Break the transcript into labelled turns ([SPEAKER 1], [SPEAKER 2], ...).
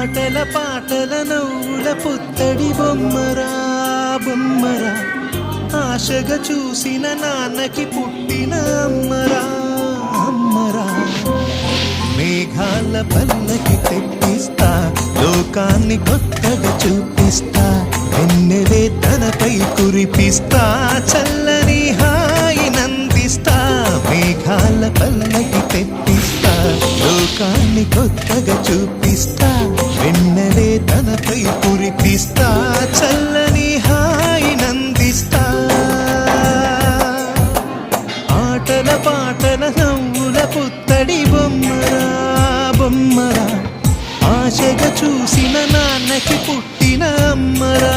[SPEAKER 1] ఆటల పాటల నవ్వుల పుత్తడి బొమ్మరా బొమ్మరా, ఆశగా చూసిన నాన్నకి పుట్టిన అమ్మరా అమ్మరా. మేఘాల పల్లకి తెప్పిస్తా, లోకాన్ని కొత్తగా చూపిస్తా, వెన్నెలే తనపై కురిపిస్తా, చల్లని హాయి నందిస్తా. మేఘాల పల్లకి తెప్పిస్తా, లోకాన్ని కొత్తగా చూపిస్తా, వెన్నెలే తనపై కురిపిస్తా, చల్లని హాయి నందిస్తా. ఆటల పాటల నవ్వుల పుత్తడి బొమ్మరా బొమ్మరా, ఆశగా చూసిన నాన్నకి పుట్టిన అమ్మరా